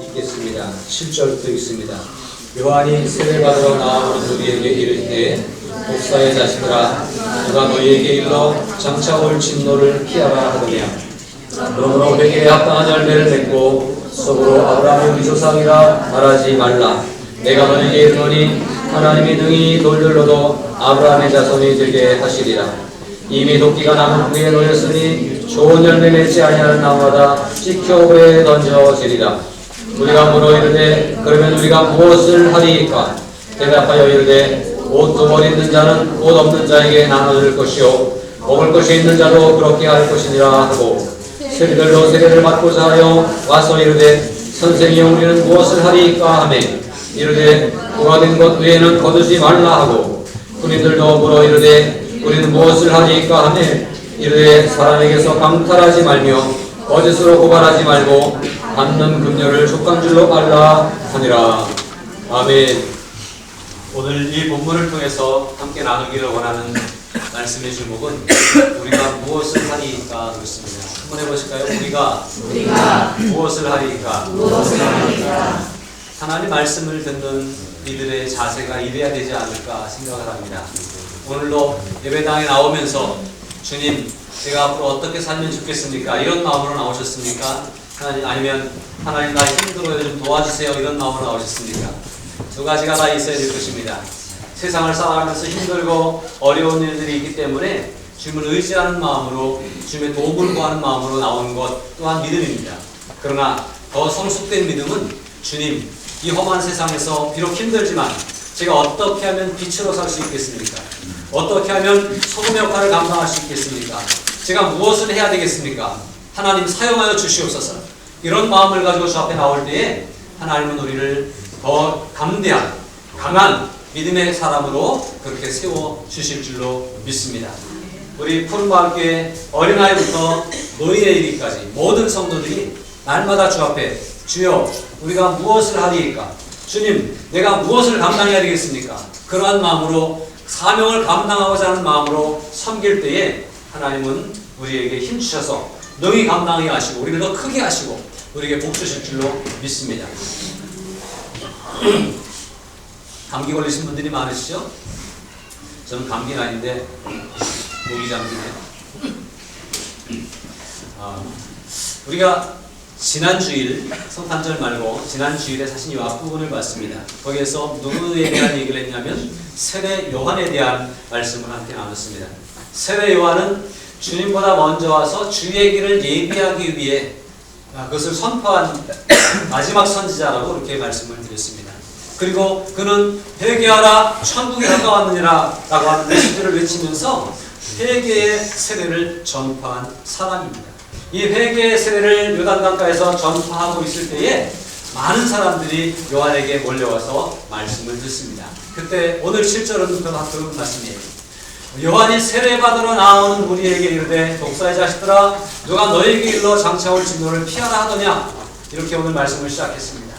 읽겠습니다. 7절부터 읽습니다. 요한이 세례받으러 나오는 우리에게 이를 때 목사의 자식들아 누가 너희에게 일러 장차 올 진노를 피하라 하더냐. 그러므로 회개에 합당한 열매를 맺고 속으로 아브라함의 우리 조상이라 말하지 말라. 내가 너희에게 이르노니 하나님이 능히 돌들로도 아브라함의 자손이 되게 하시리라. 이미 도끼가 나무 위에 놓였으니 좋은 열매 맺지 아니하는 나무마다 찍혀 오래 던져지리라. 우리가 물어 이르되 그러면 우리가 무엇을 하리이까? 대답하여 이르되 옷도 버리는 자는 옷 없는 자에게 나눠줄 것이요 먹을 것이 있는 자도 그렇게 할 것이니라 하고 세리들로 세례를 받고자 하여 와서 이르되 선생이여 우리는 무엇을 하리이까 하매 이르되 구하된 것 외에는 거두지 말라 하고 군인들도 물어 이르되 우리는 무엇을 하리이까 하매 이르되 사람에게서 강탈하지 말며 거짓으로 고발하지 말고 받는 금료를 족간줄로 알라 하니라. 아멘. 오늘 이 본문을 통해서 함께 나누기를 원하는 말씀의 제목은 우리가 무엇을 하리이까 그렇습니다. 한번 해보실까요? 우리가 무엇을 하리이까? 하나님 말씀을 듣는 이들의 자세가 이래야 되지 않을까 생각을 합니다. 오늘도 예배당에 나오면서 주님 제가 앞으로 어떻게 살면 좋겠습니까? 이런 마음으로 나오셨습니까? 하나님, 아니면 하나님 나 힘들어요 좀 도와주세요 이런 마음으로 나오셨습니까? 두 가지가 다 있어야 될 것입니다. 세상을 살아가면서 힘들고 어려운 일들이 있기 때문에 주님을 의지하는 마음으로 주님의 도움을 구하는 마음으로 나오는 것 또한 믿음입니다. 그러나 더 성숙된 믿음은 주님 이 험한 세상에서 비록 힘들지만 제가 어떻게 하면 빛으로 살 수 있겠습니까? 어떻게 하면 소금의 역할을 감당할 수 있겠습니까? 제가 무엇을 해야 되겠습니까? 하나님 사용하여 주시옵소서. 이런 마음을 가지고 주 앞에 나올 때에 하나님은 우리를 더 감대한 강한 믿음의 사람으로 그렇게 세워주실 줄로 믿습니다. 우리 푸른마을교회 어린아이부터 노인에 이르기까지 모든 성도들이 날마다 주 앞에 주여 우리가 무엇을 하리이까? 주님 내가 무엇을 감당해야 되겠습니까? 그러한 마음으로 사명을 감당하고자 하는 마음으로 섬길 때에 하나님은 우리에게 힘주셔서 능히 감당하게 하시고 우리를 더 크게 하시고 우리에게 복 주실 줄로 믿습니다. 감기 걸리신 분들이 많으시죠? 저는 감기는 아닌데 목이 잠기네요. 우리가 지난 주일 성탄절 말고 지난 주일에 사실 이 앞부분을 봤습니다. 거기에서 누구에 대한 얘기를 했냐면 세례 요한에 대한 말씀을 함께 나눴습니다. 세례 요한은 주님보다 먼저 와서 주의 길을 예비하기 위해 그것을 선포한 마지막 선지자라고 이렇게 말씀을 드렸습니다. 그리고 그는 회개하라 천국이 가까웠느니라 라고 하는 메시지를 외치면서 회개의 세례를 전파한 사람입니다. 이 회개의 세례를 요단강가에서 전파하고 있을 때에 많은 사람들이 요한에게 몰려와서 말씀을 듣습니다. 그때 오늘 7절은 그 말씀이에요. 요한이 세례받으러 나오는 우리에게 이르되 독사의 자식들아 누가 너에게 일러 장차 올 진노를 피하라 하더냐. 이렇게 오늘 말씀을 시작했습니다.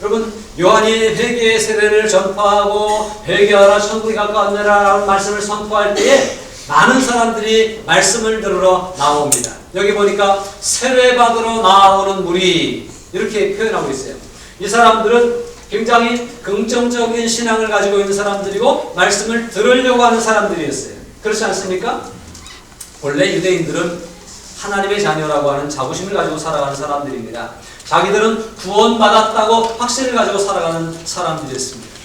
여러분 요한이 회개의 세례를 전파하고 회개하라 천국이 가까웠느라 라는 말씀을 선포할 때에 많은 사람들이 말씀을 들으러 나옵니다. 여기 보니까 세례받으러 나오는 무리 이렇게 표현하고 있어요. 이 사람들은 굉장히 긍정적인 신앙을 가지고 있는 사람들이고 말씀을 들으려고 하는 사람들이었어요. 그렇지 않습니까? 원래 유대인들은 하나님의 자녀라고 하는 자부심을 가지고 살아가는 사람들입니다. 자기들은 구원받았다고 확신을 가지고 살아가는 사람들이었습니다.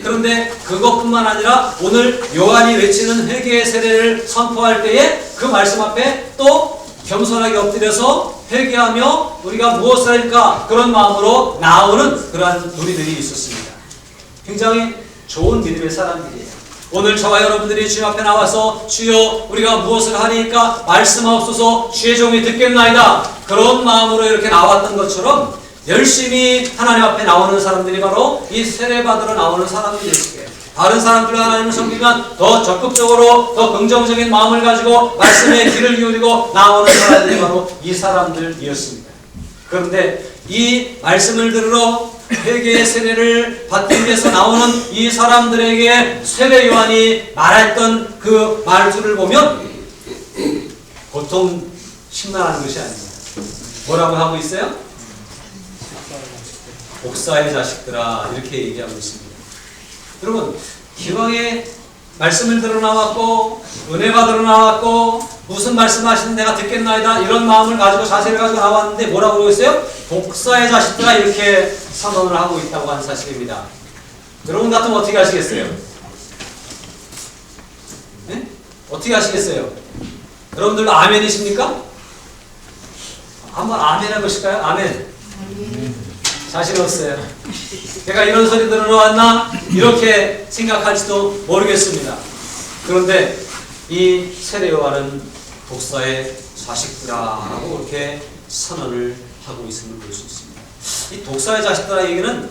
그런데 그것뿐만 아니라 오늘 요한이 외치는 회개의 세례를 선포할 때에 그 말씀 앞에 또 겸손하게 엎드려서 회개하며 우리가 무엇을 할까 그런 마음으로 나오는 그러한 무리들이 있었습니다. 굉장히 좋은 믿음의 사람들이에요. 오늘 저와 여러분들이 주님 앞에 나와서 주여 우리가 무엇을 하리까 말씀하옵소서 주의 종이 듣겠나이다 그런 마음으로 이렇게 나왔던 것처럼 열심히 하나님 앞에 나오는 사람들이 바로 이 세례받으러 나오는 사람들이었어요. 다른 사람들과 하나님을 섬기면 더 적극적으로 더 긍정적인 마음을 가지고 말씀에 귀를 기울이고 나오는 사람들이 바로 이 사람들이었습니다. 그런데 이 말씀을 들으러 회개의 세례를 받기 위해서 나오는 이 사람들에게 세례 요한이 말했던 그 말투를 보면 보통 심란한 것이 아닙니다. 뭐라고 하고 있어요? 복사의 자식들아 이렇게 얘기하고 있습니다. 여러분 기왕에 말씀을 들어나왔고 은혜 받으러 나왔고 무슨 말씀하시는 내가 듣겠나이다 이런 마음을 가지고 자세를 가지고 나왔는데 뭐라고 그러고 있어요? 복사의 자식들아 이렇게 선언을 하고 있다고 하는 사실입니다. 여러분 같으면 어떻게 하시겠어요? 네? 어떻게 하시겠어요? 여러분들도 아멘이십니까? 한번 아멘 해보실까요? 아멘. 자신 없어요. 내가 이런 소리 들어놓았나? 이렇게 생각할지도 모르겠습니다. 그런데 이 세례 요한은 독사의 자식들아라고 이렇게 선언을 하고 있음을 볼 수 있습니다. 이 독사의 자식들아 얘기는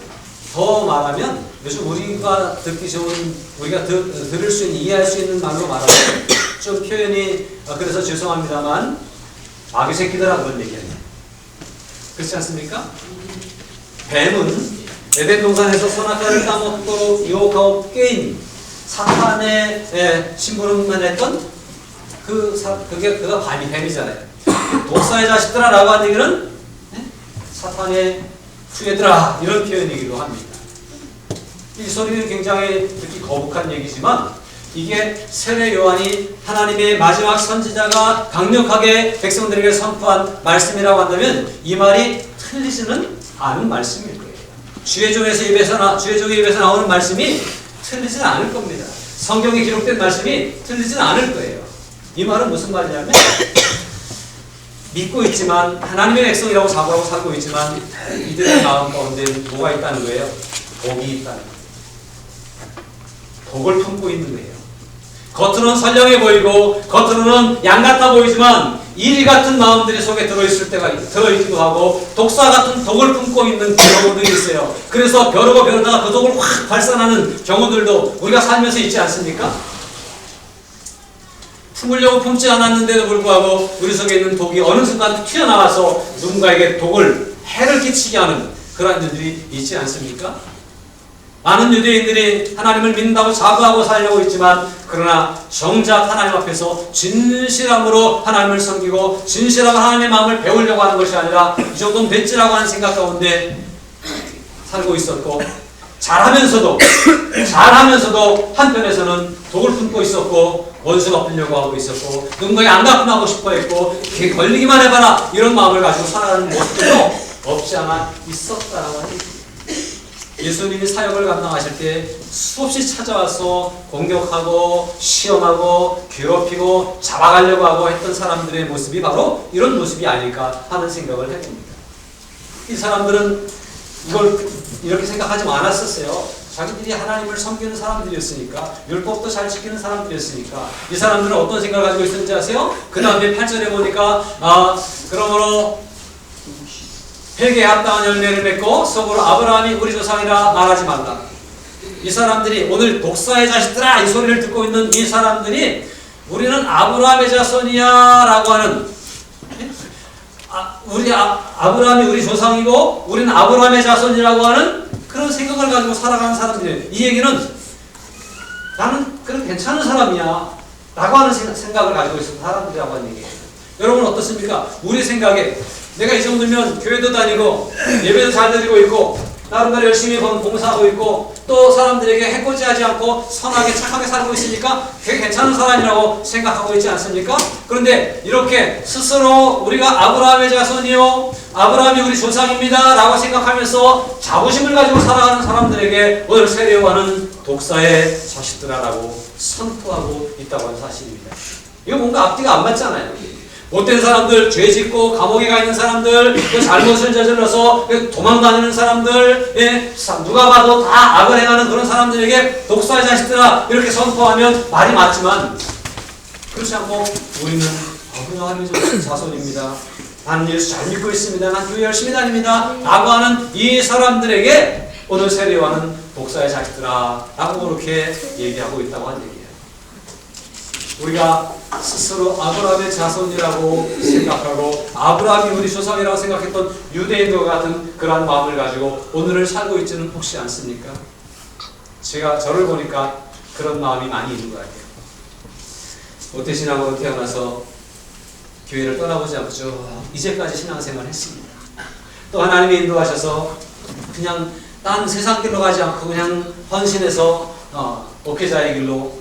더 말하면 요즘 우리가 듣기 좋은 우리가 들을 수 있는 이해할 수 있는 말로 말하면 좀 표현이 그래서 죄송합니다만 마귀 새끼들아 그런 얘기예요. 그렇지 않습니까? 뱀은 에덴 동산에서 선악과를 따먹도록 유혹하고 꾀인 사탄의 심부름만 했던 그가 뱀이잖아요. 독사의 자식들아라고 하는 얘기는 사탄의 후예들아 이런 표현이기도 합니다. 이 소리는 굉장히 듣기 거북한 얘기지만 이게 세례 요한이 하나님의 마지막 선지자가 강력하게 백성들에게 선포한 말씀이라고 한다면 이 말이 틀리지는 않은 말씀일 거예요. 주의 종의 입에서 나오는 말씀이 틀리지는 않을 겁니다. 성경에 기록된 말씀이 틀리지는 않을 거예요. 이 말은 무슨 말이냐면 믿고 있지만 하나님의 백성이라고 자부하고 살고 있지만 이들의 마음 가운데 뭐가 있다는 거예요? 독이 있다는 거예요. 독을 품고 있는 거예요. 겉으로는 선량해 보이고 겉으로는 양 같아 보이지만 일 같은 마음들이 속에 들어있기도 하고 독사 같은 독을 품고 있는 경우들이 있어요. 그래서 벼르다가 그 독을 확 발산하는 경우들도 우리가 살면서 있지 않습니까? 품으려고 품지 않았는데도 불구하고 우리 속에 있는 독이 어느 순간 튀어나와서 누군가에게 해를 끼치게 하는 그런 일들이 있지 않습니까? 많은 유대인들이 하나님을 믿는다고 자부하고 살려고 있지만 그러나 정작 하나님 앞에서 진실함으로 하나님을 섬기고 진실함으로 하나님의 마음을 배우려고 하는 것이 아니라 이 정도는 됐지라고 하는 생각 가운데 살고 있었고 잘하면서도 한편에서는 독을 품고 있었고 원수가 풀려고 하고 있었고 누군가에 안 갚음하고 싶어 했고 걸리기만 해봐라 이런 마음을 가지고 살아가는 모습도 없지 않아 있었다라고 하니 예수님이 사역을 감당하실 때 수없이 찾아와서 공격하고 시험하고 괴롭히고 잡아가려고 하고 했던 사람들의 모습이 바로 이런 모습이 아닐까 하는 생각을 해봅니다. 이 사람들은 이걸 이렇게 생각하지 않았었어요. 자기들이 하나님을 섬기는 사람들이었으니까 율법도 잘 지키는 사람들이었으니까 이 사람들은 어떤 생각을 가지고 있었는지 아세요? 그 다음에 8절에 보니까 그러므로 회개에 합당한 열매를 맺고 속으로 아브라함이 우리 조상이라 말하지 말라. 이 사람들이 오늘 독사의 자식들아 이 소리를 듣고 있는 이 사람들이 우리는 아브라함의 자손이야 라고 하는 아브라함이 우리 조상이고 우리는 아브라함의 자손이라고 하는 그런 생각을 가지고 살아가는 사람들이에요. 이 얘기는 나는 그런 괜찮은 사람이야 라고 하는 생각을 가지고 있는 사람들이라고 하는 얘기예요. 여러분 어떻습니까? 우리 생각에 내가 이 정도면 교회도 다니고 예배도 잘 드리고 있고 나름대로 열심히 봉사하고 있고 또 사람들에게 해코지하지 않고 선하게 착하게 살고 있으니까 되게 괜찮은 사람이라고 생각하고 있지 않습니까? 그런데 이렇게 스스로 우리가 아브라함의 자손이요 아브라함이 우리 조상입니다 라고 생각하면서 자부심을 가지고 살아가는 사람들에게 오늘 세례 요한은 독사의 자식들아라고 선포하고 있다고 하는 사실입니다. 이거 뭔가 앞뒤가 안 맞잖아요. 못된 사람들, 죄 짓고 감옥에 가 있는 사람들, 잘못을 저질러서 도망다니는 사람들, 누가 봐도 다 악을 행하는 그런 사람들에게 독사의 자식들아 이렇게 선포하면 말이 맞지만 그렇지 않고 우리는 하나님의 자손입니다. 나는 예수 잘 믿고 있습니다. 난 교회 열심히 다닙니다. 라고 하는 이 사람들에게 오늘 세례 요한은 독사의 자식들아 라고 그렇게 얘기하고 있다고 하는 얘기예요. 우리가 스스로 아브라함의 자손이라고 생각하고 아브라함이 우리 조상이라고 생각했던 유대인과 같은 그러한 마음을 가지고 오늘을 살고 있지는 혹시 않습니까? 제가 저를 보니까 그런 마음이 많이 있는 것 같아요. 모태신앙으로 태어나서 교회를 떠나보지 않고 쭉 이제까지 신앙생활을 했습니다. 또 하나님이 인도하셔서 그냥 딴 세상 길로 가지 않고 그냥 헌신해서 목회자의 길로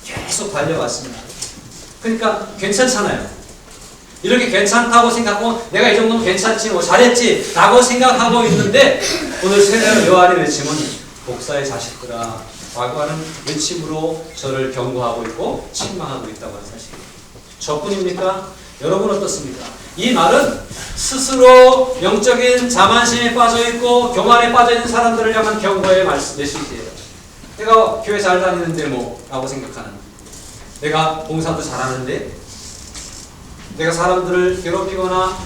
계속 달려왔습니다. 그러니까 괜찮잖아요. 이렇게 괜찮다고 생각하고 내가 이 정도면 괜찮지 뭐 잘했지 라고 생각하고 있는데 오늘 세례 요한의 외침은 목사의 자식들아 라고 하는 외침으로 저를 경고하고 있고 책망하고 있다고 하는 사실이에요. 저뿐입니까? 여러분 어떻습니까? 이 말은 스스로 영적인 자만심에 빠져있고 교만에 빠져있는 사람들을 향한 경고의 메시지예요. 내가 교회 잘 다니는데 뭐 라고 생각하는, 내가 봉사도 잘하는데, 내가 사람들을 괴롭히거나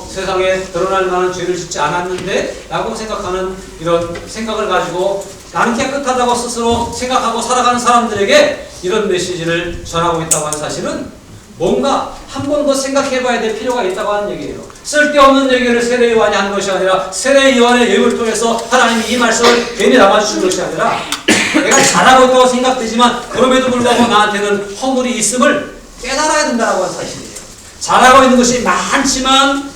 세상에 드러날 만한 죄를 짓지 않았는데 라고 생각하는 이런 생각을 가지고 나는 깨끗하다고 스스로 생각하고 살아가는 사람들에게 이런 메시지를 전하고 있다고 하는 사실은 뭔가 한 번 더 생각해 봐야 될 필요가 있다고 하는 얘기예요. 쓸데없는 얘기를 세례 요한이 한 것이 아니라 세례 요한의 예를 통해서 하나님이 이 말씀을 괜히 남아주신 것이 아니라 내가 잘하고 있다고 생각되지만 그럼에도 불구하고 나한테는 허물이 있음을 깨달아야 된다고 하는 사실이에요. 잘하고 있는 것이 많지만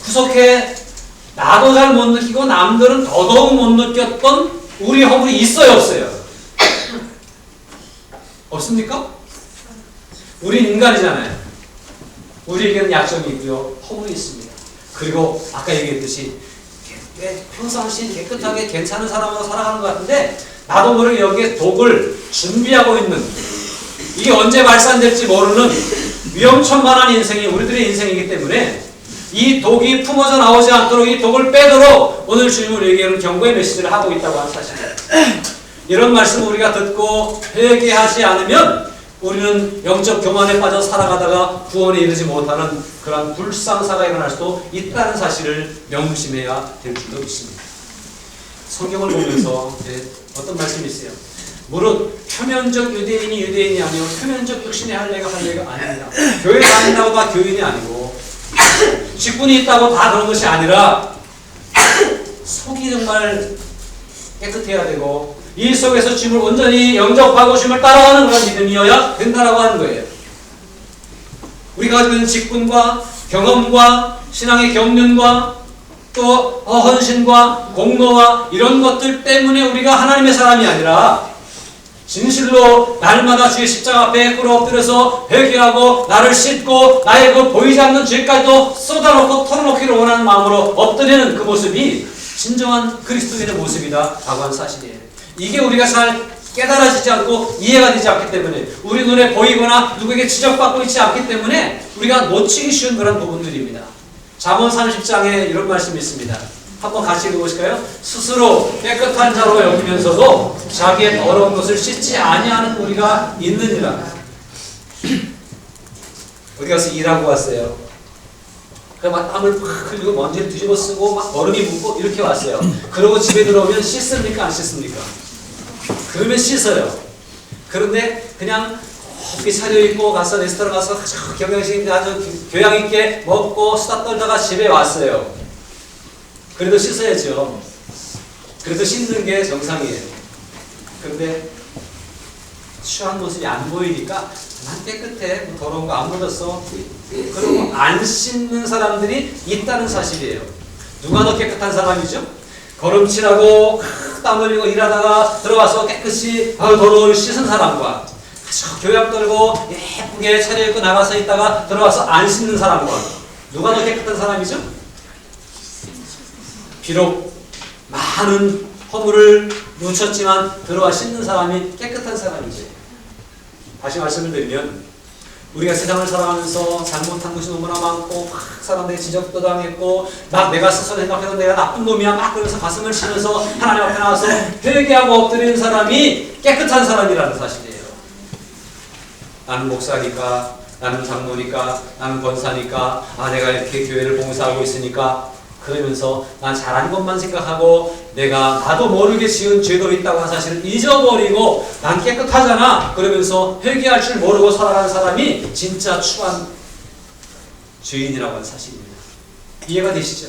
구속해 나도 잘 못 느끼고 남들은 더더욱 못 느꼈던 우리 허물이 있어요, 없어요? 없습니까? 우린 인간이잖아요. 우리에게는 약점이 있고요, 허물이 있습니다. 그리고 아까 얘기했듯이 평상시 깨끗하게 괜찮은 사람으로 살아가는 것 같은데 나도 모르게 여기에 독을 준비하고 있는, 이게 언제 발산될지 모르는 위험천만한 인생이 우리들의 인생이기 때문에 이 독이 품어져 나오지 않도록 이 독을 빼도록 오늘 주님은 우리에게는 경고의 메시지를 하고 있다고 하는 사실이에요. 이런 말씀을 우리가 듣고 회개하지 않으면 우리는 영적 교만에 빠져 살아가다가 구원에 이르지 못하는 그런 불상사가 일어날 수도 있다는 사실을 명심해야 될 줄도 있습니다. 성경을 보면서 어떤 말씀이 있어요? 무릇 표면적 유대인이 아니요 표면적 육신의 할례가 아닙니다. 교회 다닌다고 다 교인이 아니고 직분이 있다고 다 그런 것이 아니라 속이 정말 깨끗해야 되고 이 속에서 주님을 온전히 영접하고 주님을 따라가는 그런 믿음이어야 된다라고 하는 거예요. 우리가 가지고 있는 직분과 경험과 신앙의 경륜과 또 헌신과 공로와 이런 것들 때문에 우리가 하나님의 사람이 아니라 진실로 날마다 주의 십자가 앞에 꿇어 엎드려서 회개하고 나를 씻고 나의 그 보이지 않는 죄까지도 쏟아놓고 털어놓기를 원하는 마음으로 엎드리는 그 모습이 진정한 그리스도인의 모습이다 라고 하는 사실이에요. 이게 우리가 잘 깨달아지지 않고 이해가 되지 않기 때문에 우리 눈에 보이거나 누구에게 지적받고 있지 않기 때문에 우리가 놓치기 쉬운 그런 부분들입니다. 잠언 30장에 이런 말씀이 있습니다. 한번 같이 읽어보실까요? 스스로 깨끗한 자로 여기면서도 자기의 더러운 것을 씻지 아니하는 우리가 있느니라. 어디 가서 일하고 왔어요. 막 땀을 팍 흘리고 먼지를 뒤집어 쓰고 막 얼음이 묻고 이렇게 왔어요. 그러고 집에 들어오면 씻습니까? 안 씻습니까? 그러면 씻어요. 그런데 그냥 곱게 차려입고 가서 레스토랑 가서 경영식 아주 교양있게 먹고 수다 떨다가 집에 왔어요. 그래도 씻어야죠. 그래도 씻는 게 정상이에요. 그런데 취한 모습이 안 보이니까 난 깨끗해, 더러운 거 안 묻었어. 그리고 안 씻는 사람들이 있다는 사실이에요. 누가 더 깨끗한 사람이죠? 걸음칠하고 땀 흘리고 일하다가 들어와서 깨끗이 더러운 씻은 사람과 아주 교양 떨고 예쁘게 차려입고 나가서 있다가 들어와서 안 씻는 사람과 누가 더 깨끗한 사람이죠? 비록 많은 허물을 묻혔지만 들어와 씻는 사람이 깨끗한 사람이지. 다시 말씀을 드리면 우리가 세상을 살아가면서 잘못한 것이 너무나 많고 막 사람들이 지적도 당했고 막 내가 스스로 생각해도 내가 나쁜 놈이야 막 그러면서 가슴을 치면서 하나님 앞에 나와서 회개하고 엎드리는 사람이 깨끗한 사람이라는 사실이에요. 나는 목사니까, 나는 장로니까, 나는 권사니까, 내가 이렇게 교회를 봉사하고 있으니까 그러면서 난 잘한 것만 생각하고 내가 나도 모르게 지은 죄도 있다고 하는 사실을 잊어버리고 난 깨끗하잖아 그러면서 회개할 줄 모르고 살아가는 사람이 진짜 추한 죄인이라고 하는 사실입니다. 이해가 되시죠?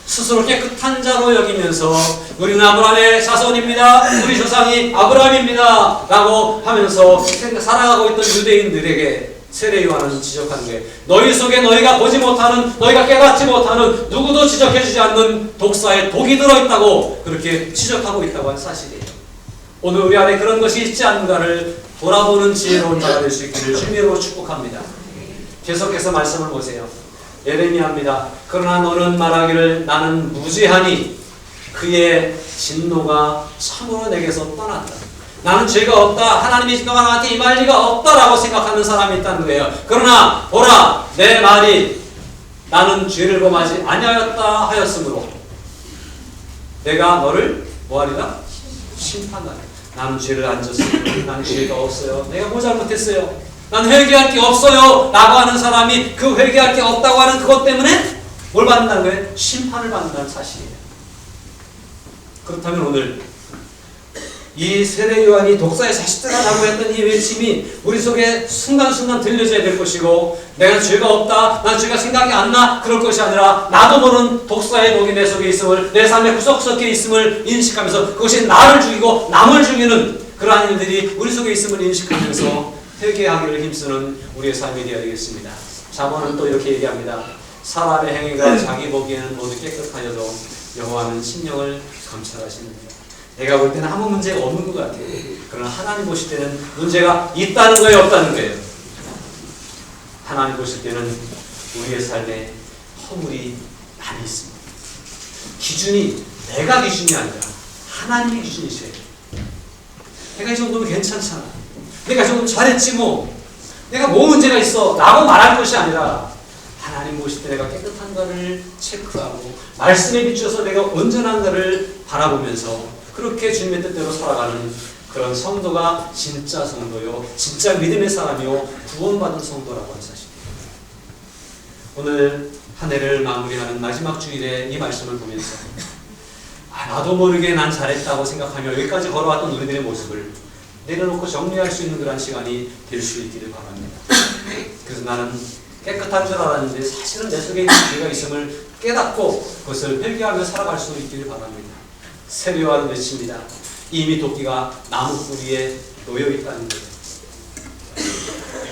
스스로 깨끗한 자로 여기면서 우리는 아브라함의 자손입니다. 우리 조상이 아브라함입니다 라고 하면서 살아가고 있던 유대인들에게 세례 요한은 지적하는 거예요. 너희 속에 너희가 보지 못하는, 너희가 깨닫지 못하는, 누구도 지적해주지 않는 독사에 독이 들어있다고 그렇게 지적하고 있다고 하는 사실이에요. 오늘 우리 안에 그런 것이 있지 않는가를 돌아보는 지혜로운 자가 될 수 있기를 주님으로 축복합니다. 계속해서 말씀을 보세요. 예레미야입니다. 그러나 너는 말하기를 나는 무죄하니 그의 진노가 참으로 내게서 떠났다. 나는 죄가 없다. 하나님이 지금 나한테 임할 리가 없다라고 생각하는 사람이 있다는 거예요. 그러나 보라, 내 말이 나는 죄를 범하지 아니하였다 하였으므로 내가 너를 뭐하리라? 심판하리라. 나는 죄를 안 졌어요. 나는 죄가 없어요. 내가 뭐 잘못했어요? 나는 회개할 게 없어요 라고 하는 사람이 그 회개할 게 없다고 하는 그것 때문에 뭘 받는다는 거예요? 심판을 받는다는 사실이에요. 그렇다면 오늘 이 세례 요한이 독사의 자식들아라고 했던 이 외침이 우리 속에 순간순간 들려져야 될 것이고, 내가 죄가 없다, 난 죄가 생각이 안 나, 그럴 것이 아니라 나도 모르는 독사의 독이 내 속에 있음을, 내 삶에 구석구석에 있음을 인식하면서 그것이 나를 죽이고 남을 죽이는 그러한 일들이 우리 속에 있음을 인식하면서 회개하기를 힘쓰는 우리의 삶이 되어야 되겠습니다. 잠언은 또 이렇게 얘기합니다. 사람의 행위가 자기 보기에는 모두 깨끗하여도 여호와는 심령을 감찰하시느니라. 내가 볼 때는 아무 문제가 없는 것 같아요. 그러나 하나님 보실 때는 문제가 있다는 거예요, 없다는 거예요? 하나님 보실 때는 우리의 삶에 허물이 많이 있습니다. 기준이 내가 기준이 아니라 하나님의 기준이세요. 내가 이 정도면 괜찮잖아. 내가 이 정도면 잘했지 뭐. 내가 뭐 문제가 있어 라고 말할 것이 아니라 하나님 보실 때 내가 깨끗한가를 체크하고 말씀에 비추어서 내가 온전한가를 바라보면서 그렇게 주님의 뜻대로 살아가는 그런 성도가 진짜 성도요, 진짜 믿음의 사람이요, 구원받은 성도라고 하는 사실입니다. 오늘 한 해를 마무리하는 마지막 주일에 이 말씀을 보면서 나도 모르게 난 잘했다고 생각하며 여기까지 걸어왔던 우리들의 모습을 내려놓고 정리할 수 있는 그런 시간이 될 수 있기를 바랍니다. 그래서 나는 깨끗한 줄 알았는데 사실은 내 속에 있는 죄가 있음을 깨닫고 그것을 회개하며 살아갈 수 있기를 바랍니다. 세례 요한은 외칩니다. 이미 도끼가 나무 뿌리에 놓여 있다는 거예요.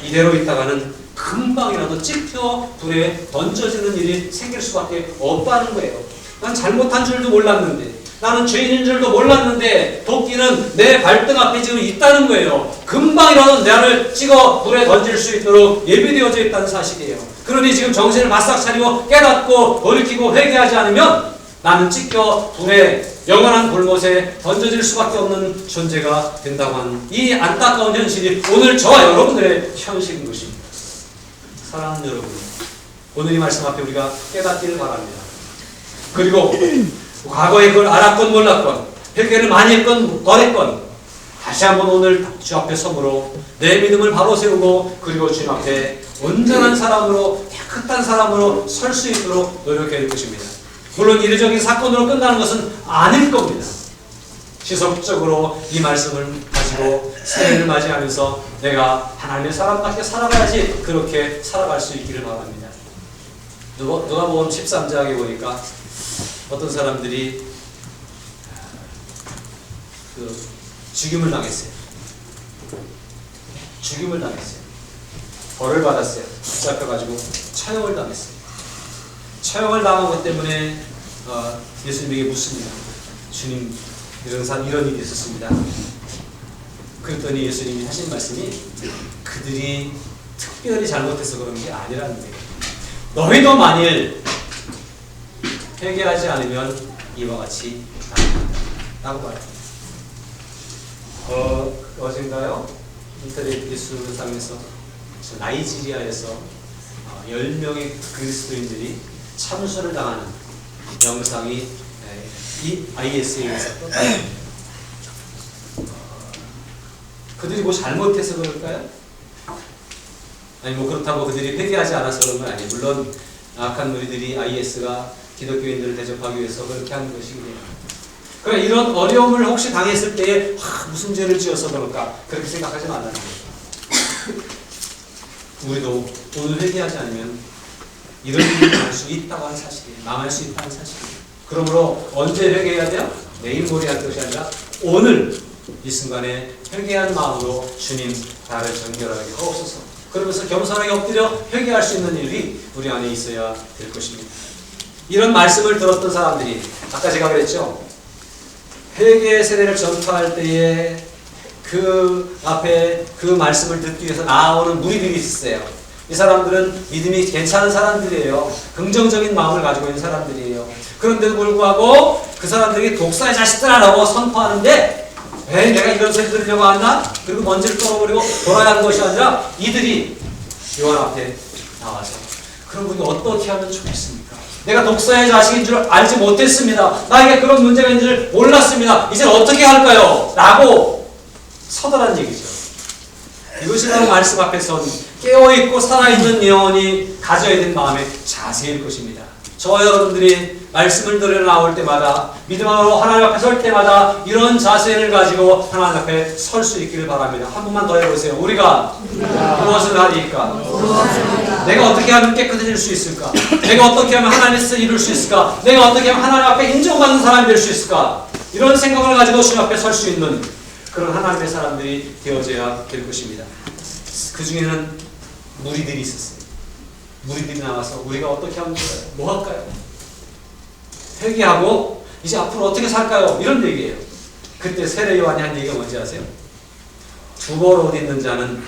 이대로 있다가는 금방이라도 찍혀 불에 던져지는 일이 생길 수밖에 없다는 거예요. 난 잘못한 줄도 몰랐는데, 나는 죄인인 줄도 몰랐는데 도끼는 내 발등 앞에 지금 있다는 거예요. 금방이라도 나를 찍어 불에 던질 수 있도록 예비되어져 있다는 사실이에요. 그러니 지금 정신을 바싹 차리고 깨닫고 돌이키고 회개하지 않으면 나는 찍혀 불에 영원한 불못에 던져질 수밖에 없는 존재가 된다고 하는 이 안타까운 현실이 오늘 저와 여러분들의 현실인 것입니다. 사랑하는 여러분, 오늘 이 말씀 앞에 우리가 깨닫기를 바랍니다. 그리고 과거에 그걸 알았건 몰랐건, 회개를 많이 했건 덜 했건, 다시 한번 오늘 주 앞에 섬으로 내 믿음을 바로 세우고 그리고 주님 앞에 온전한 사람으로, 깨끗한 사람으로 설 수 있도록 노력해야 될 것입니다. 물론 이례적인 사건으로 끝나는 것은 아닐 겁니다. 지속적으로 이 말씀을 가지고 새해를 맞이하면서 내가 하나님의 사람답게 살아가야지 그렇게 살아갈 수 있기를 바랍니다. 누가복음 13장에 보니까 어떤 사람들이 죽임을 당했어요. 죽임을 당했어요. 벌을 받았어요. 붙잡혀가지고 처형을 당했어요. 처형을 당한 것 때문에 예수님에게 묻습니다. 주님, 이런 일이 있었습니다. 그랬더니 예수님이 하신 말씀이 그들이 특별히 잘못해서 그런 게 아니라는 거예요. 너희도 만일 회개하지 않으면 이와 같이 나타난다 라고 말합니다. 어젠가요? 인터넷 뉴스상에서 나이지리아에서 10명의 그리스도인들이 참수를 당하는 영상이 이 IS에서 그들이 뭐 잘못해서 그럴까요? 아니 뭐 그렇다고 그들이 회개하지 않아서 그런 건 아니에요. 물론 악한 무리들이 IS가 기독교인들을 대접하기 위해서 그렇게 하는 것이기도 그러나 이런 어려움을 혹시 당했을 때에 무슨 죄를 지어서 그럴까 그렇게 생각하지 말라는 거예요. 우리도 오늘 회개하지 않으면 이런 일이 날 수 있다고 하는 사실이에요. 망할 수 있다는 사실이에요. 그러므로 언제 회개해야 돼요? 내일 모레 할 것이 아니라 오늘 이 순간에 회개한 마음으로 주님 나를 정결하게 하옵소서 그러면서 겸손하게 엎드려 회개할 수 있는 일이 우리 안에 있어야 될 것입니다. 이런 말씀을 들었던 사람들이 아까 제가 그랬죠. 회개의 세례를 전파할 때에 그 앞에 그 말씀을 듣기 위해서 나오는 무리들이 있었어요. 이 사람들은 믿음이 괜찮은 사람들이에요. 긍정적인 마음을 가지고 있는 사람들이에요. 그런데도 불구하고 그 사람들이 독사의 자식들이라고 선포하는데 에이 내가 이런 소리 들으려고 한다? 그리고 먼지를 떨어버리고 돌아야 하는 것이 아니라 이들이 요한 앞에 나와서 그럼 우리가 어떻게 하면 좋겠습니까? 내가 독사의 자식인 줄 알지 못했습니다. 나에게 그런 문제가 있는 줄 몰랐습니다. 이제 어떻게 할까요? 라고 서더란 얘기죠. 이것이 바로 말씀 앞에선 깨어있고 살아있는 영혼이 가져야 될 마음의 자세일 것입니다. 저와 여러분들이 말씀을 들으러 나올 때마다 믿음으로 하나님 앞에 설 때마다 이런 자세를 가지고 하나님 앞에 설 수 있기를 바랍니다. 한 번만 더 해보세요. 우리가 무엇을 하리까? 내가 어떻게 하면 깨끗해질 수 있을까? 내가 어떻게 하면 하나님께서 이룰 수 있을까? 내가 어떻게 하면 하나님 앞에 인정받는 사람이 될 수 있을까? 이런 생각을 가지고 주님 앞에 설 수 있는 그런 하나님의 사람들이 되어져야 될 것입니다. 그 중에는 무리들이 있었어요. 무리들이 나와서 우리가 어떻게 하면 좋아요? 뭐 할까요? 회개하고 이제 앞으로 어떻게 살까요? 이런 얘기예요. 그때 세례 요한이 한 얘기가 뭔지 아세요? 두 벌 옷 있는 자는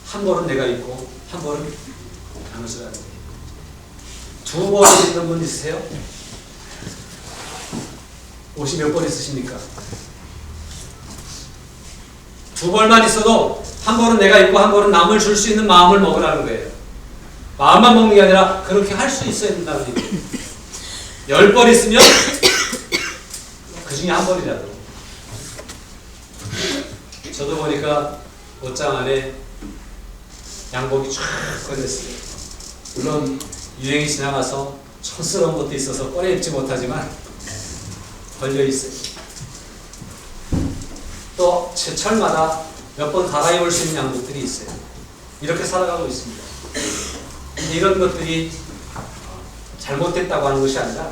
한 벌은 내가 입고 한 벌은 나눠주라는 거예요. 두 벌 옷 있는 분 있으세요? 옷이 몇 벌 있으십니까? 두 벌만 있어도 한 벌은 내가 입고 한 벌은 남을 줄 수 있는 마음을 먹으라는 거예요. 마음만 먹는 게 아니라 그렇게 할 수 있어야 된다는 얘기예요. 10벌 있으면 그 중에 한 벌이라도. 저도 보니까 옷장 안에 양복이 쫙 꺼냈어요. 물론 유행이 지나가서 촌스러운 것도 있어서 꺼내 입지 못하지만 걸려 있어요. 또 제철마다 몇 번 갈아입을 수 있는 양복들이 있어요. 이렇게 살아가고 있습니다. 근데 이런 것들이 잘못됐다고 하는 것이 아니라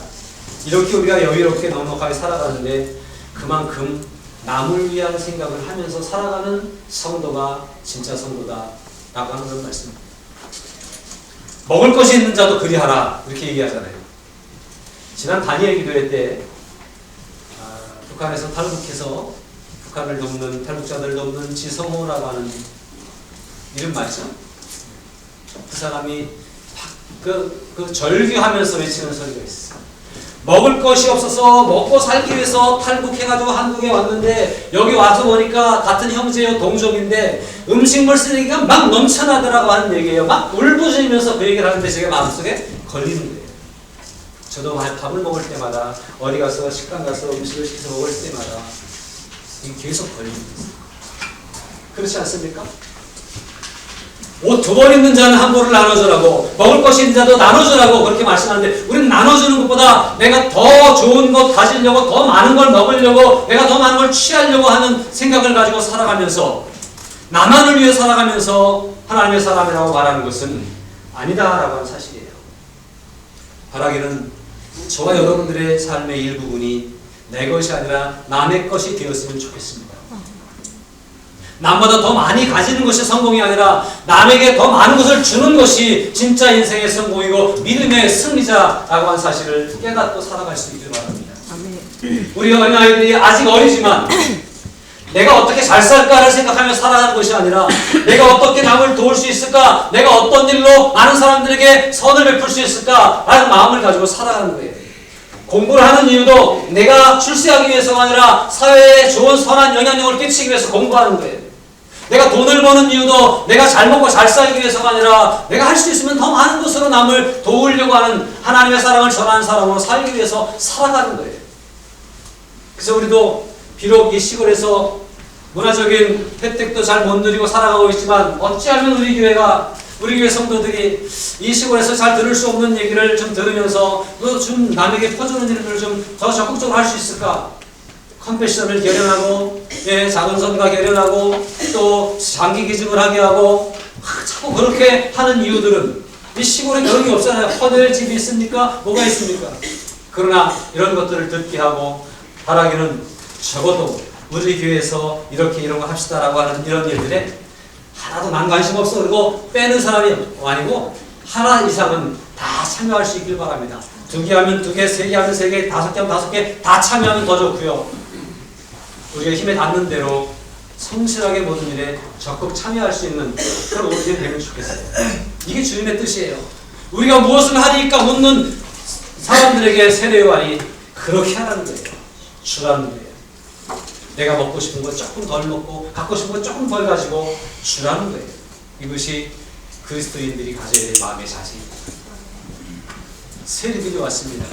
이렇게 우리가 여유롭게 넉넉하게 살아가는데 그만큼 남을 위한 생각을 하면서 살아가는 성도가 진짜 성도다 라고 하는 그런 말씀입니다. 먹을 것이 있는 자도 그리하라 이렇게 얘기하잖아요. 지난 다니엘 기도회 때 북한에서 탈북해서 북한을 돕는 탈북자들을 돕는 지성호라고 하는 이름 맞죠? 그 사람이 그 절규하면서 외치는 소리가 있어요. 먹을 것이 없어서 먹고 살기 위해서 탈북해가지고 한국에 왔는데 여기 와서 보니까 같은 형제요 동족인데 음식물 쓰레기가 막 넘쳐나더라고 하는 얘기예요. 막 울부짖으면서 그 얘기를 하는데 제가 마음속에 걸리는 거예요. 저도 밥을 먹을 때마다 어디 가서 식당 가서 음식을 시켜서 먹을 때마다 이게 계속 걸리는 거예요. 그렇지 않습니까? 옷 두 벌 입는 자는 한 벌을 나눠주라고 먹을 것이 있는 자도 나눠주라고 그렇게 말씀하는데 우리는 나눠주는 것보다 내가 더 좋은 것 가지려고 더 많은 걸 먹으려고 내가 더 많은 걸 취하려고 하는 생각을 가지고 살아가면서 나만을 위해 살아가면서 하나님의 사람이라고 말하는 것은 아니다라고 하는 사실이에요. 바라기는 저와 여러분들의 삶의 일부분이 내 것이 아니라 남의 것이 되었으면 좋겠습니다. 남보다 더 많이 가지는 것이 성공이 아니라 남에게 더 많은 것을 주는 것이 진짜 인생의 성공이고 믿음의 승리자라고 하는 사실을 깨닫고 살아갈 수 있기를 바랍니다. 우리 어린아이들이 아직 어리지만 내가 어떻게 잘 살까를 생각하며 살아가는 것이 아니라 내가 어떻게 남을 도울 수 있을까, 내가 어떤 일로 많은 사람들에게 선을 베풀 수 있을까 라는 마음을 가지고 살아가는 거예요. 공부를 하는 이유도 내가 출세하기 위해서가 아니라 사회에 좋은 선한 영향력을 끼치기 위해서 공부하는 거예요. 내가 돈을 버는 이유도 내가 잘 먹고 잘 살기 위해서가 아니라 내가 할 수 있으면 더 많은 것으로 남을 도우려고 하는 하나님의 사랑을 전하는 사람으로 살기 위해서 살아가는 거예요. 그래서 우리도 비록 이 시골에서 문화적인 혜택도 잘 못 누리고 살아가고 있지만 어찌하면 우리 교회 성도들이 이 시골에서 잘 들을 수 없는 얘기를 좀 들으면서 좀 남에게 퍼주는 일들을 좀 더 적극적으로 할 수 있을까? 컴패션을 결연하고 작은 선가 결연하고 또 장기 기증을 하게 하고 자꾸 그렇게 하는 이유들은 이 시골에 그런 게 없잖아요. 허들 집이 있습니까? 뭐가 있습니까? 그러나 이런 것들을 듣게 하고 바라기는 적어도 우리 교회에서 이런 거 합시다라고 하는 이런 일들에 하나도 난 관심 없어. 그리고 빼는 사람이 아니고 하나 이상은 다 참여할 수 있길 바랍니다. 2개 하면 2개, 3개 하면 3개, 5개 하면 5개 다 참여하면 더 좋고요. 우리가 힘에 닿는 대로 성실하게 모든 일에 적극 참여할 수 있는 그런 우리들이 되면 좋겠어요. 이게 주님의 뜻이에요. 우리가 무엇을 하니까 묻는 사람들에게 세례 요한이 그렇게 하라는 거예요. 주라는 거예요. 내가 먹고 싶은 거 조금 덜 먹고 갖고 싶은 거 조금 덜 가지고 주라는 거예요. 이것이 그리스도인들이 가져야 될 마음의 자세입니다. 세리들이 왔습니다.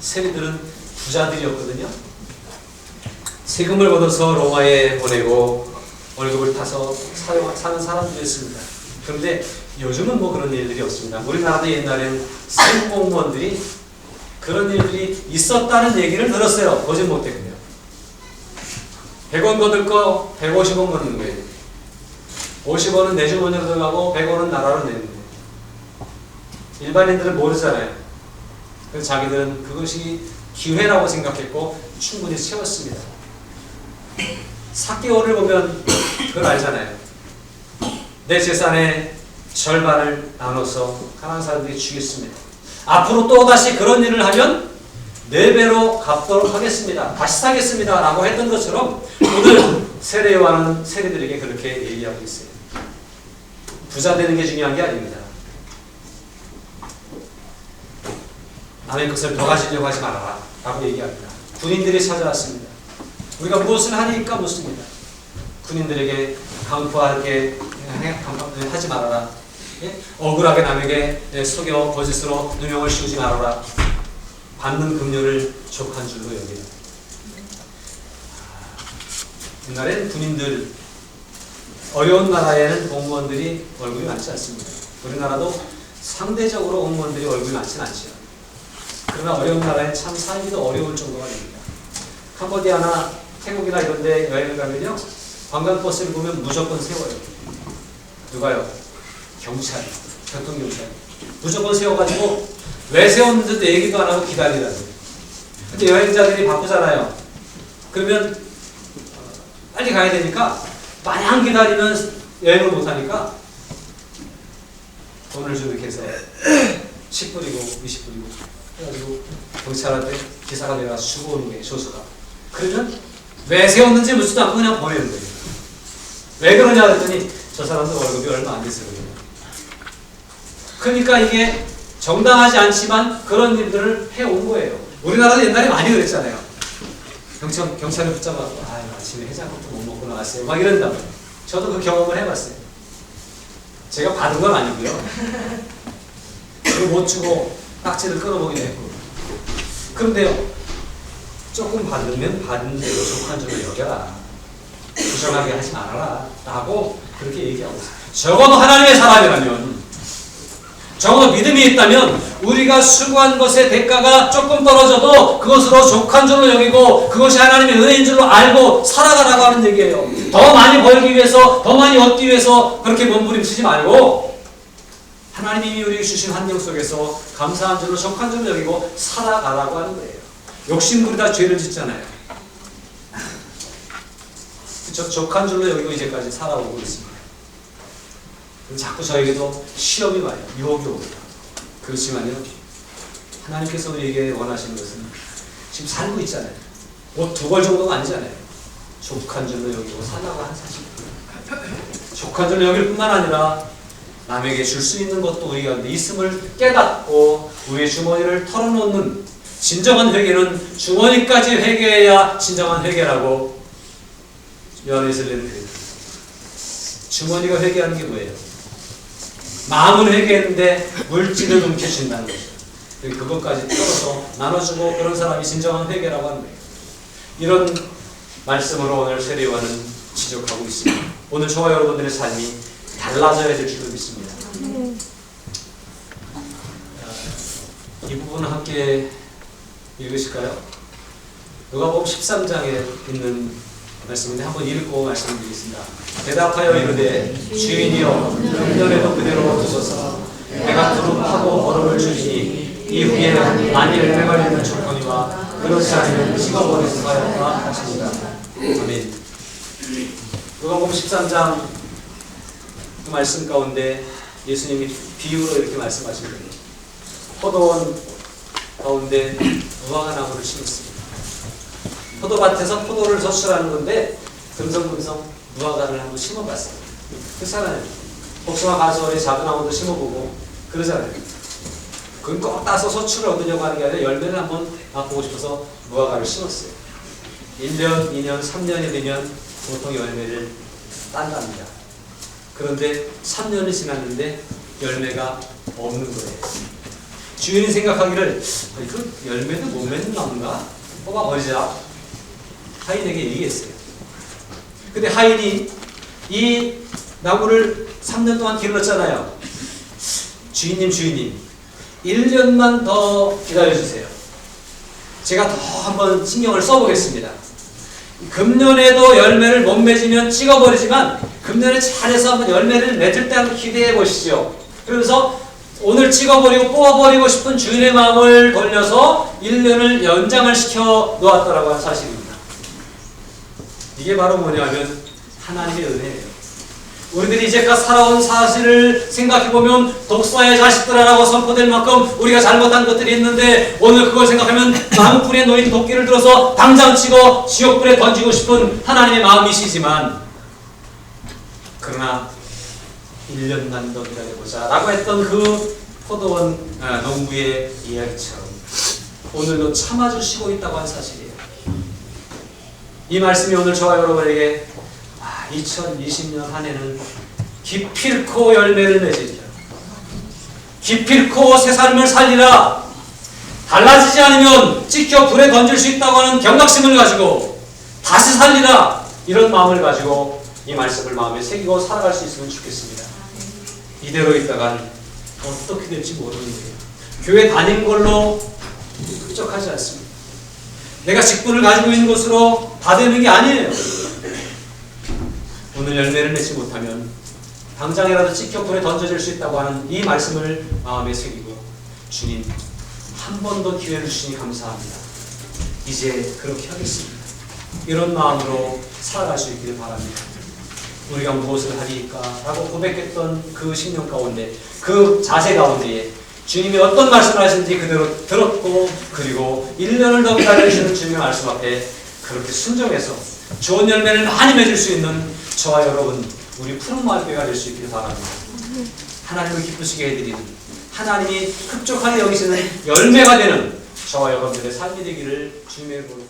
세리들은 부자들이었거든요. 세금을 걷어서 로마에 보내고 월급을 타서 사는 사람들이었습니다. 그런데 요즘은 뭐 그런 일들이 없습니다. 우리나라도 옛날에는 세금 공무원들이 그런 일들이 있었다는 얘기를 들었어요. 보진 못했고요. 100원 거둘 거 150원 걷는 거예요. 50원은 내 주머니로 들어가고 100원은 나라로 내는 거예요. 일반인들은 모르잖아요. 그래서 자기들은 그것이 기회라고 생각했고 충분히 채웠습니다. 사개오를 보면 그걸 알잖아요. 내 재산의 절반을 나눠서 가난한 사람들이 주겠습니다. 앞으로 또다시 그런 일을 하면 4배로 갚도록 하겠습니다. 다시 사겠습니다. 라고 했던 것처럼 오늘 세례 요한은 세리들에게 그렇게 얘기하고 있어요. 부자 되는 게 중요한 게 아닙니다. 남의 것을 더 가지려고 하지 말아라 라고 얘기합니다. 군인들이 찾아왔습니다. 우리가 무엇을 하니까 묻습니다. 군인들에게 강포하게 하지 말아라. 예? 억울하게 남에게 속여 거짓으로 누명을 씌우지 말아라. 받는 급료를 족한 줄로 여기라. 옛날엔 군인들, 어려운 나라에는 공무원들이 월급이 많지 않습니다. 우리나라도 상대적으로 공무원들이 월급이 많지는 않죠. 그러나 어려운 나라에 참 살기도 어려울 정도가 됩니다. 캄보디아나 태국이나 이런 데 여행을 가면요, 관광버스를 보면 무조건 세워요. 누가요? 경찰, 교통경찰. 무조건 세워가지고 왜 세웠는지도 얘기도 안 하고 기다리라고. 근데 여행자들이 바쁘잖아요. 그러면 빨리 가야 되니까 마냥 기다리면 여행을 못하니까 돈을 좀 이렇게 해서 10불이고 20불이고 해가지고 경찰한테 기사가 내려가서 주고 오는 거예요. 조서가. 그러면 왜 세웠는지 묻지도 않고 그냥 보내는 거예요. 왜 그러냐 했더니 저 사람도 월급이 얼마 안 됐어요. 그러니까 이게 정당하지 않지만 그런 일들을 해온 거예요. 우리나라도 옛날에 많이 그랬잖아요. 경찰을 붙잡아서 아침에 해장국도 못 먹고 나왔어요. 막 이런다고. 저도 그 경험을 해봤어요. 제가 받은 건 아니고요. 그거 못 주고 딱지를 끊어보기도 했고. 그런데요, 조금 받으면 받은 대로 족한 줄로 여겨라. 부정하게 하지 말아라. 라고 그렇게 얘기하고 있어요. 적어도 하나님의 사람이라면, 적어도 믿음이 있다면 우리가 수고한 것의 대가가 조금 떨어져도 그것으로 족한 줄로 여기고 그것이 하나님의 은혜인 줄로 알고 살아가라고 하는 얘기예요. 더 많이 벌기 위해서, 더 많이 얻기 위해서 그렇게 몸부림치지 말고 하나님이 이미 우리에게 주신 환경 속에서 감사한 줄로 족한 줄로 여기고 살아가라고 하는 거예요. 욕심부리다 죄를 짓잖아요. 족한 줄로 여기고 이제까지 살아오고 있습니다. 자꾸 저에게도 시험이 와요. 유혹이 옵니다. 그렇지만요, 하나님께서 우리에게 원하시는 것은 지금 살고 있잖아요. 뭐 2벌 정도가 아니잖아요. 족한 줄로 여기고 살라고 한 사실. 족한 줄로 여길 뿐만 아니라 남에게 줄 수 있는 것도 우리가 있음을 깨닫고 우리의 주머니를 털어놓는 진정한 회개는 주머니까지 회개해야 진정한 회개라고 요한에서는 그래요. 주머니가 회개하는 게 뭐예요? 마음은 회개했는데 물질을 움켜쥔다는 거죠. 그것까지 털어서 나눠주고 그런 사람이 진정한 회개라고 하는 거예요. 이런 말씀으로 오늘 세례 요한은 지적하고 있습니다. 오늘 저와 여러분들의 삶이 달라져야 될 줄로 믿습니다. 이 부분을 함께 읽으실까요? 누가복음 13장에 있는 말씀인데 한번 읽고 말씀드리겠습니다. 대답하여 이르되 주인이여 금년에도 그대로 두소서. 내가 두릅하고 얼음을 주시니 이후에 만일 내가 있는 조건이와 그렇지 않으면 식어버리서 하였다 하십니다. 아멘. 누가복음 13장 말씀 가운데 예수님이 비유로 이렇게 말씀하시거든요. 포도원 가운데 무화과 나무를 심었습니다. 포도밭에서 포도를 저출하는 건데 금성금성 무화과를 한번 심어봤어요. 그렇잖아요. 복숭아 가수원에 작은 나무도 심어보고 그러잖아요. 그건 꼭 따서 소출을 얻으려고 하는 게 아니라 열매를 한번 맛보고 싶어서 무화과를 심었어요. 1년, 2년, 3년이 되면 보통 열매를 딴답니다. 그런데 3년이 지났는데 열매가 없는 거예요. 주인이 생각하기를 그 열매도 못 맺는 나무인가? 뽑아버리자. 하인에게 얘기했어요. 근데 하인이 이 나무를 3년 동안 길렀잖아요. 주인님 1년만 더 기다려주세요. 제가 더 한번 신경을 써보겠습니다. 금년에도 열매를 못 맺으면 찍어버리지만 금년에 잘해서 한번 열매를 맺을 때 한번 기대해 보시죠. 그러면서 오늘 찍어버리고 뽑아버리고 싶은 주인의 마음을 돌려서 1년을 연장을 시켜 놓았다라고 하는 사실입니다. 이게 바로 뭐냐면 하나님의 은혜예요. 우리들이 이제까지 살아온 사실을 생각해보면 독사의 자식들아라고 선포될 만큼 우리가 잘못한 것들이 있는데 오늘 그걸 생각하면 나무불에 놓인 도끼를 들어서 당장 치고 지옥불에 던지고 싶은 하나님의 마음이시지만 그러나 1년만 더 기다려보자 라고 했던 그 포도원 농부의 이야기처럼 오늘도 참아주시고 있다고 한 사실이에요. 이 말씀이 오늘 저와 여러분에게 2020년 한 해는 기필코 열매를 맺으리라. 기필코 새 삶을 살리라. 달라지지 않으면 찢겨 불에 던질 수 있다고 하는 경각심을 가지고 다시 살리라. 이런 마음을 가지고 이 말씀을 마음에 새기고 살아갈 수 있으면 좋겠습니다. 이대로 있다간 어떻게 될지 모르는데요. 교회 다닌 걸로 흡족하지 않습니다. 내가 직분을 가지고 있는 것으로 다 되는 게 아니에요. 오늘 열매를 맺지 못하면 당장이라도 찢겨 불에 던져질 수 있다고 하는 이 말씀을 마음에 새기고 주님 한 번 더 기회를 주시니 감사합니다. 이제 그렇게 하겠습니다. 이런 마음으로 살아갈 수 있기를 바랍니다. 우리가 무엇을 하리까? 라고 고백했던 그 신령 가운데 그 자세 가운데에 주님이 어떤 말씀을 하시는지 그대로 들었고 그리고 1년을 더 기다려주시는 주님의 말씀 앞에 그렇게 순종해서 좋은 열매를 많이 맺을 수 있는 저와 여러분 우리 푸른 마을교회가 될 수 있기를 바랍니다. 하나님을 기쁘시게 해드리는 하나님이 흡족하게 여기시는 열매가 되는 저와 여러분들의 삶이 되기를 주님의 이름으로